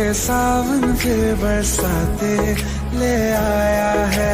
ये सावन फिर बरसाते ले आया है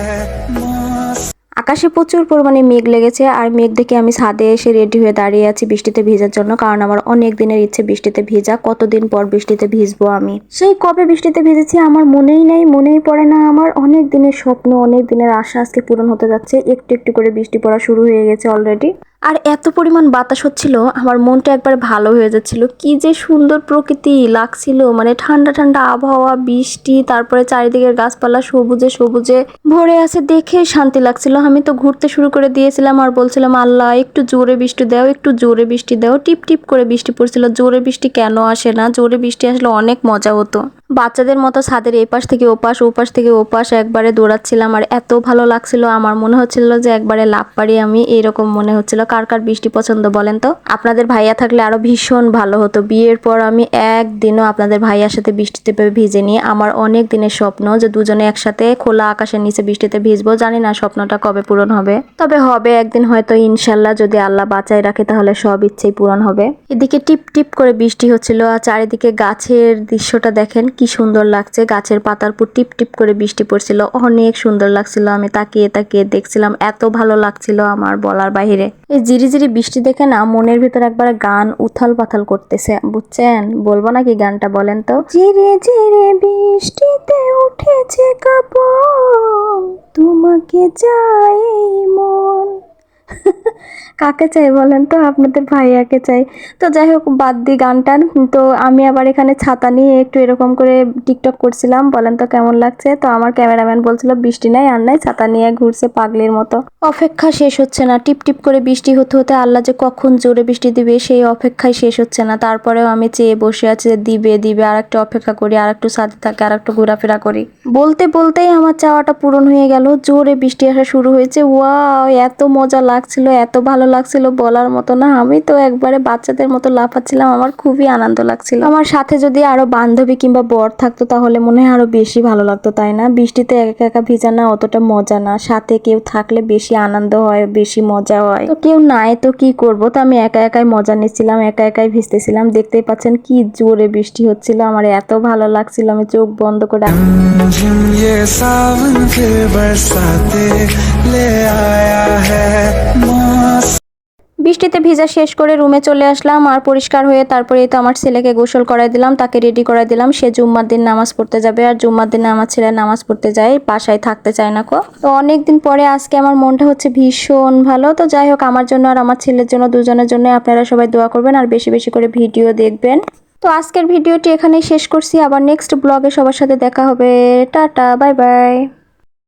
मौसम। আকাশে প্রচুর পরিমাণে মেঘ লেগেছে আর মেঘ দেখে আমি ছাদে এসে রেডি হয়ে দাঁড়িয়ে আছি বৃষ্টিতে ভেজার জন্য, কারণ আমার অনেক দিনের ইচ্ছে বৃষ্টিতে ভেজা। কতদিন পর বৃষ্টিতে ভিজবো আমি, সেই কবে বৃষ্টিতে ভিজেছি আমার মনেই নেই, মনেই পড়ে না। আমার অনেক দিনের স্বপ্ন, অনেক দিনের আশা আজকে পূরণ হতে যাচ্ছে। একটু একটু করে বৃষ্টি পড়া শুরু হয়ে গেছে অলরেডি। আর এত পরিমাণ বাতাস হচ্ছিল, আমার মনটা একবার ভালো হয়ে যাচ্ছিল। কি যে সুন্দর প্রকৃতি লাগছিল, মানে ঠান্ডা ঠান্ডা আবহাওয়া, বৃষ্টি, তারপরে চারিদিকের গাছপালা সবুজে সবুজে ভরে আছে, দেখে শান্তি লাগছিল। আমি তো ঘুরতে শুরু করে দিয়েছিলাম আর বলছিলাম, আল্লাহ একটু জোরে বৃষ্টি দাও, একটু জোরে বৃষ্টি দাও। টিপ টিপ করে বৃষ্টি পড়ছিল, জোরে বৃষ্টি কেন আসে না? জোরে বৃষ্টি আসলে অনেক মজা হতো। বাচ্চাদের মতো ছাদের এপাশ থেকে ওপাশ, ওপাশ থেকে ওপাশ একবারে দৌড়াচ্ছিলাম আর এত ভালো লাগছিল। আমার মনে হচ্ছিল যে একবারে লাফ পারি আমি, এরকম মনে হচ্ছিল। কার কার বৃষ্টি পছন্দ বলেন তো? আপনাদের ভাইয়া থাকলে আরো ভীষণ ভালো হতো। বিয়ের পর আমি একদিনও আপনাদের ভাইয়ার সাথে বৃষ্টিতে ভিজিনি। আমার অনেক দিনের স্বপ্ন যে দুজনে একসাথে খোলা আকাশের নিচে বৃষ্টিতে ভিজবো। জানি না স্বপ্নটা কবে পূরণ হবে, তবে হবে একদিন হয়তো, ইনশাল্লাহ। যদি আল্লাহ বাঁচায় রাখে তাহলে সব ইচ্ছেই পূরণ হবে। এদিকে টিপ টিপ করে বৃষ্টি হচ্ছিল আর চারিদিকে গাছের দৃশ্যটা দেখেন কি সুন্দর লাগছে। গাছের পাতার উপর টিপ টিপ করে বৃষ্টি পড়ছিল, অনেক সুন্দর লাগছিল। আমি তাকিয়ে তাকিয়ে দেখছিলাম, এত ভালো লাগছিল আমার বলার বাহিরে। এই জিরি জিরি বৃষ্টি দেখে না মনের ভিতর একবার গান উথাল পাথাল করতেছে, বুঝছেন? বলবো নাকি গানটা বলেন তো? জিরে জিরে বৃষ্টিতে উঠেছে কাপন, তোমাকে চাই মন। কাকে চাই বলেন তো? আপনাদের ভাইয়াকে চাই। তো যাই হোক, বাদ দি গানটার। তো আমি আবার এখানে ছাতা নিয়ে একটু এরকম করে টিকটক করছিলাম। বলেন তো কেমন লাগছে? তো আমার ক্যামেরাম্যান বলছিল বৃষ্টি নাই আর নাই, ছাতা নিয়ে ঘুরছে পাগলির মতো। অপেক্ষা শেষ হচ্ছে না, টিপ টিপ করে বৃষ্টি হতে হতে আল্লাহ যে কখন জোরে বৃষ্টি দিবে সেই অপেক্ষায় শেষ হচ্ছে না। তারপরেও আমি চেয়ে বসে আছি যে দিবে দিবে, আর একটু অপেক্ষা করি, আর একটু ছাদে থাকে, আর একটু ঘোরাফেরা করি। বলতে বলতেই আমার চাওয়াটা পূরণ হয়ে গেল, জোরে বৃষ্টি আসা শুরু হয়েছে। ওয়াও, এত মজা লাগছিল, এত ভালো লাগছিল বলার মতো না। আমি তো একবারে বাচ্চাদের মতো লাফাচ্ছিলাম, আমার খুবই আনন্দ লাগছিল। আমার সাথে যদি আরো বান্ধবী কিংবা বর থাকতো তাহলে মনে হয় আরো বেশি ভালো লাগতো, তাই না? বৃষ্টিতে একা একা ভিজা না অতটা মজা না, সাথে কেউ থাকলে বেশি আনন্দ হয়, বেশি মজা হয়। তো কেউ নাই তো কি করব? তো আমি একা একাই মজা নিচ্ছিলাম, একা একাই ভিজতেছিলাম। দেখতেই পাচ্ছেন কি জোরে বৃষ্টি হচ্ছিল, আমার এত ভালো লাগছিল। আমি চোখ বন্ধ করে ये सावन फिर बरसाते ले आया है मौसम। বৃষ্টিতে ভিজা শেষ করে রুমে চলে আসলাম আর পরিষ্কার হয়ে তারপরে তো আমার ছেলেকে গোসল করাই দিলাম, তাকে রেডি করাই দিলাম। সে জুম্মার দিন নামাজ পড়তে যাবে আর জুম্মার দিনে আমার ছেলে নামাজ পড়তে যায়, বাসায় থাকতে চায় না। তো অনেকদিন পরে আজকে আমার মনটা হচ্ছে ভীষণ ভালো। তো যাই হোক, আমার জন্য আর আমার ছেলের জন্য, দুজনের জন্য আপনারা সবাই দোয়া করবেন আর বেশি বেশি করে ভিডিও দেখবেন। তো আজকের ভিডিওটি এখানেই শেষ করছি, আবার নেক্সট ব্লগে সবার সাথে দেখা হবে। Tata, bye bye.